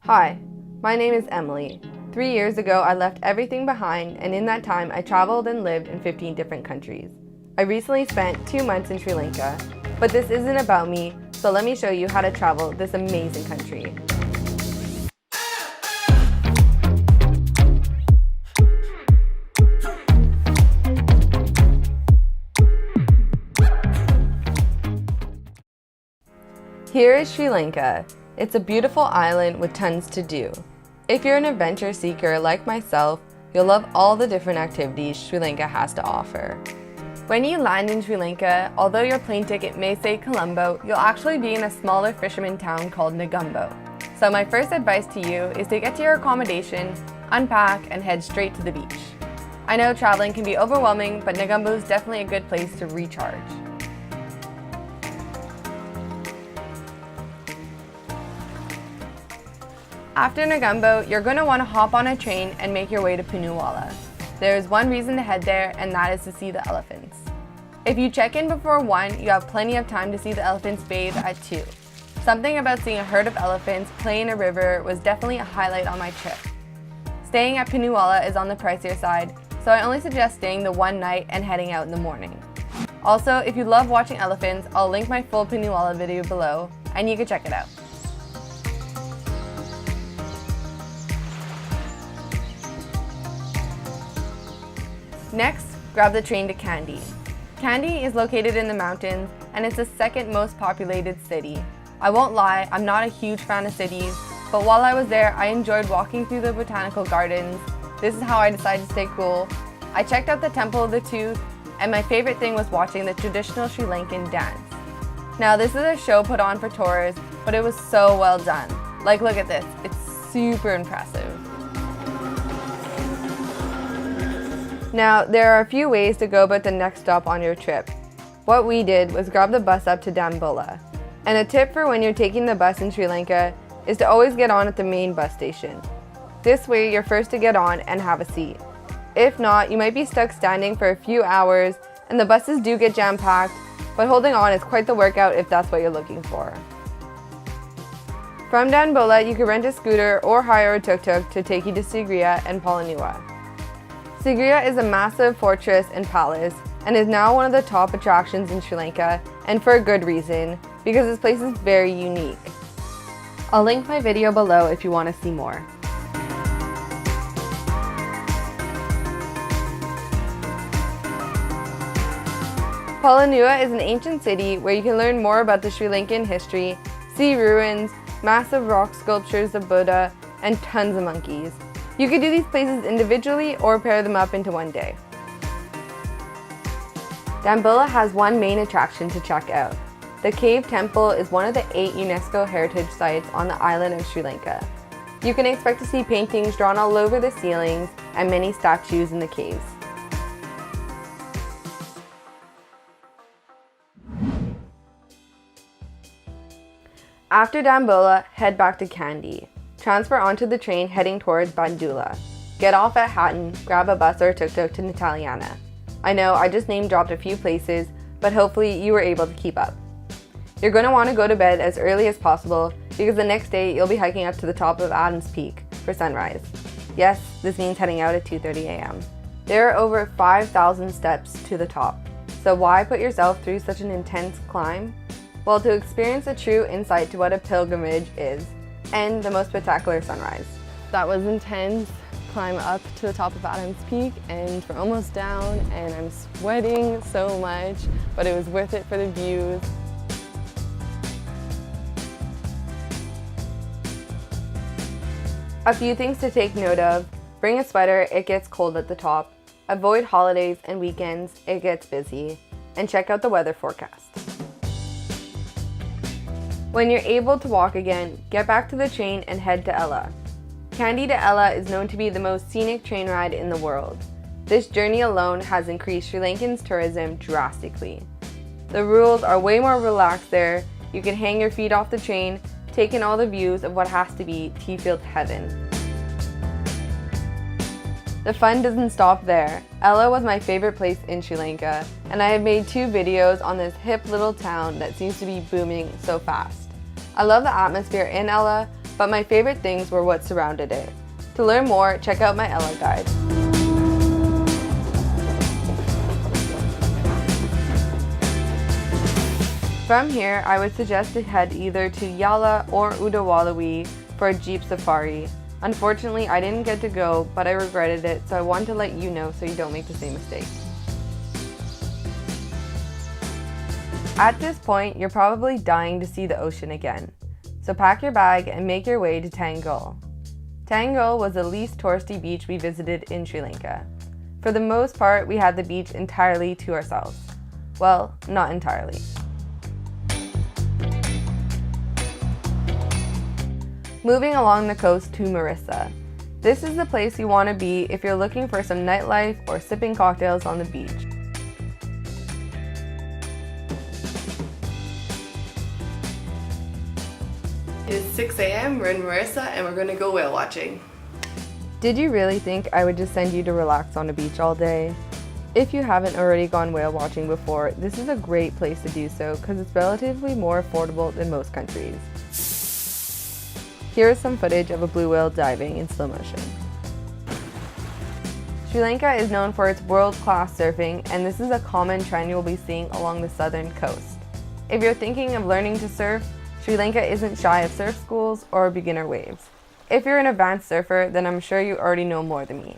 Hi, my name is Emily. 3 years ago, I left everything behind, and in that time, I traveled and lived in 15 different countries. I recently spent 2 months in Sri Lanka, but this isn't about me, so let me show you how to travel this amazing country. Here is Sri Lanka. It's a beautiful island with tons to do. If you're an adventure seeker like myself, you'll love all the different activities Sri Lanka has to offer. When you land in Sri Lanka, although your plane ticket may say Colombo, you'll actually be in a smaller fisherman town called Negombo. So my first advice to you is to get to your accommodation, unpack, and head straight to the beach. I know traveling can be overwhelming, but Negombo is definitely a good place to recharge. After Negombo, you're going to want to hop on a train and make your way to Punawala. There is one reason to head there, and that is to see the elephants. If you check in before 1, you have plenty of time to see the elephants bathe at 2. Something about seeing a herd of elephants play in a river was definitely a highlight on my trip. Staying at Punawala is on the pricier side, so I only suggest staying the one night and heading out in the morning. Also, if you love watching elephants, I'll link my full Punawala video below, and you can check it out. Next, grab the train to Kandy. Kandy is located in the mountains, and it's the second most populated city. I won't lie, I'm not a huge fan of cities, but while I was there, I enjoyed walking through the botanical gardens. This is how I decided to stay cool. I checked out the Temple of the Tooth, and my favorite thing was watching the traditional Sri Lankan dance. Now, this is a show put on for tourists, but it was so well done. Like, look at this, it's super impressive. Now, there are a few ways to go about the next stop on your trip. What we did was grab the bus up to Dambulla. And a tip for when you're taking the bus in Sri Lanka is to always get on at the main bus station. This way, you're first to get on and have a seat. If not, you might be stuck standing for a few hours, and the buses do get jam-packed, but holding on is quite the workout if that's what you're looking for. From Dambulla, you can rent a scooter or hire a tuk-tuk to take you to Sigiriya and Palanua. Sigiriya is a massive fortress and palace and is now one of the top attractions in Sri Lanka, and for a good reason, because this place is very unique. I'll link my video below if you want to see more. Palanua is an ancient city where you can learn more about the Sri Lankan history, see ruins, massive rock sculptures of Buddha, and tons of monkeys. You could do these places individually or pair them up into one day. Dambulla has one main attraction to check out. The Cave Temple is one of the 8 UNESCO heritage sites on the island of Sri Lanka. You can expect to see paintings drawn all over the ceilings and many statues in the caves. After Dambulla, head back to Kandy. Transfer onto the train heading towards Bandula. Get off at Hatton, grab a bus or a tuk-tuk to Nataliana. I know I just name dropped a few places, but hopefully you were able to keep up. You're going to want to go to bed as early as possible because the next day you'll be hiking up to the top of Adams Peak for sunrise. Yes, this means heading out at 2:30 a.m. There are over 5,000 steps to the top, so why put yourself through such an intense climb? Well, to experience a true insight to what a pilgrimage is, and the most spectacular sunrise. That was intense. Climb up to the top of Adams Peak, and we're almost down, and I'm sweating so much, but it was worth it for the views. A few things to take note of. Bring a sweater, it gets cold at the top. Avoid holidays and weekends, it gets busy. And check out the weather forecast. When you're able to walk again, get back to the train and head to Ella. Kandy to Ella is known to be the most scenic train ride in the world. This journey alone has increased Sri Lankan's tourism drastically. The rules are way more relaxed there. You can hang your feet off the train, take in all the views of what has to be tea-field heaven. The fun doesn't stop there. Ella was my favorite place in Sri Lanka, and I have made 2 videos on this hip little town that seems to be booming so fast. I love the atmosphere in Ella, but my favorite things were what surrounded it. To learn more, check out my Ella guide. From here, I would suggest to head either to Yala or Udawalawi for a jeep safari. Unfortunately, I didn't get to go, but I regretted it, so I wanted to let you know so you don't make the same mistake. At this point, you're probably dying to see the ocean again. So pack your bag and make your way to Tangul. Tangul was the least touristy beach we visited in Sri Lanka. For the most part, we had the beach entirely to ourselves. Well, not entirely. Moving along the coast to Marissa. This is the place you want to be if you're looking for some nightlife or sipping cocktails on the beach. It is 6 a.m. We're in Marissa and we're going to go whale watching. Did you really think I would just send you to relax on a beach all day? If you haven't already gone whale watching before, this is a great place to do so because it's relatively more affordable than most countries. Here is some footage of a blue whale diving in slow motion. Sri Lanka is known for its world-class surfing, and this is a common trend you'll be seeing along the southern coast. If you're thinking of learning to surf, Sri Lanka isn't shy of surf schools or beginner waves. If you're an advanced surfer, then I'm sure you already know more than me.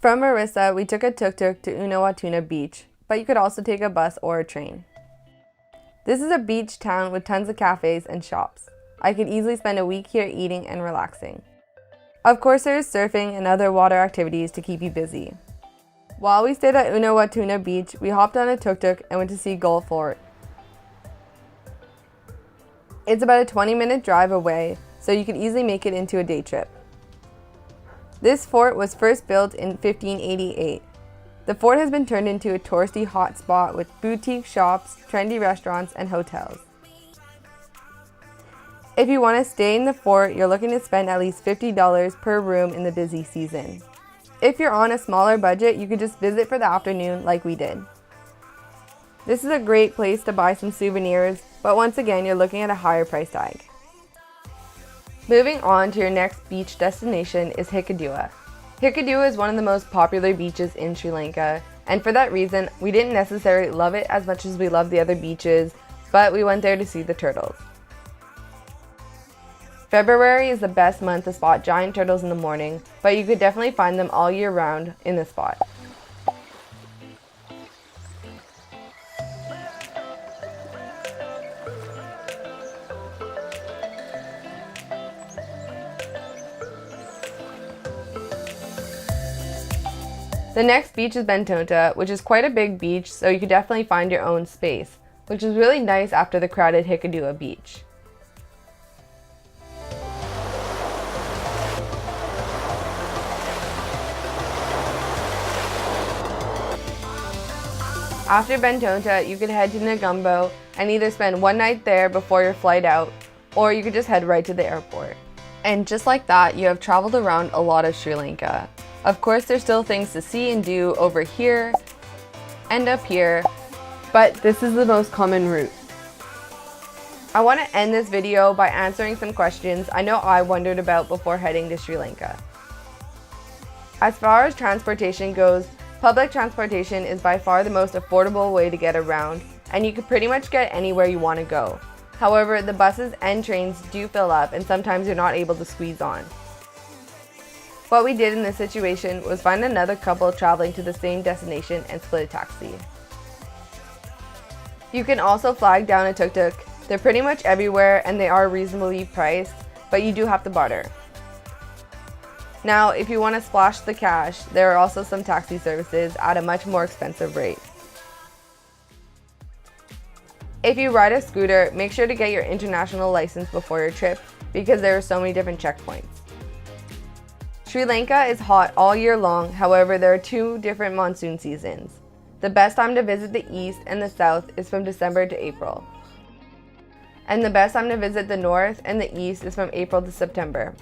From Marissa, we took a tuk-tuk to Unawatuna Beach, but you could also take a bus or a train. This is a beach town with tons of cafes and shops. I could easily spend a week here eating and relaxing. Of course, there is surfing and other water activities to keep you busy. While we stayed at Unawatuna Beach, we hopped on a tuk-tuk and went to see Gull Fort. It's about a 20-minute drive away, so you could easily make it into a day trip. This fort was first built in 1588. The fort has been turned into a touristy hotspot with boutique shops, trendy restaurants, and hotels. If you want to stay in the fort, you're looking to spend at least $50 per room in the busy season. If you're on a smaller budget, you could just visit for the afternoon like we did. This is a great place to buy some souvenirs, but once again, you're looking at a higher price tag. Moving on to your next beach destination is Hikkaduwa. Hikkaduwa is one of the most popular beaches in Sri Lanka, and for that reason, we didn't necessarily love it as much as we loved the other beaches, but we went there to see the turtles. February is the best month to spot giant turtles in the morning, but you could definitely find them all year round in this spot. The next beach is Bentonta, which is quite a big beach, so you could definitely find your own space, which is really nice after the crowded Hikkaduwa beach. After Bentonta, you could head to Negombo and either spend one night there before your flight out, or you could just head right to the airport. And just like that, you have traveled around a lot of Sri Lanka. Of course, there's still things to see and do over here and up here, but this is the most common route. I want to end this video by answering some questions I know I wondered about before heading to Sri Lanka. As far as transportation goes, public transportation is by far the most affordable way to get around, and you can pretty much get anywhere you want to go. However, the buses and trains do fill up, and sometimes you're not able to squeeze on. What we did in this situation was find another couple traveling to the same destination and split a taxi. You can also flag down a tuk-tuk. They're pretty much everywhere and they are reasonably priced, but you do have to barter. Now, if you want to splash the cash, there are also some taxi services at a much more expensive rate. If you ride a scooter, make sure to get your international license before your trip because there are so many different checkpoints. Sri Lanka is hot all year long, however there are two different monsoon seasons. The best time to visit the east and the south is from December to April. And the best time to visit the north and the east is from April to September.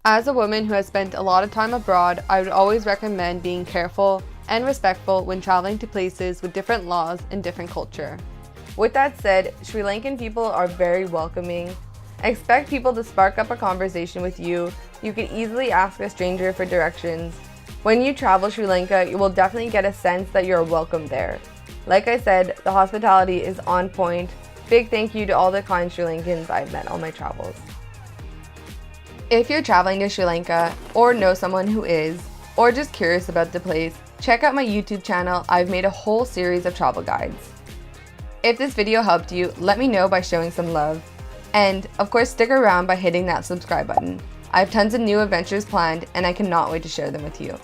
As a woman who has spent a lot of time abroad, I would always recommend being careful and respectful when traveling to places with different laws and different culture. With that said, Sri Lankan people are very welcoming. Expect people to spark up a conversation with you. You can easily ask a stranger for directions. When you travel Sri Lanka, you will definitely get a sense that you're welcome there. Like I said, the hospitality is on point. Big thank you to all the kind Sri Lankans I've met on my travels. If you're traveling to Sri Lanka, or know someone who is, or just curious about the place, check out my YouTube channel. I've made a whole series of travel guides. If this video helped you, let me know by showing some love. And of course, stick around by hitting that subscribe button. I have tons of new adventures planned and I cannot wait to share them with you.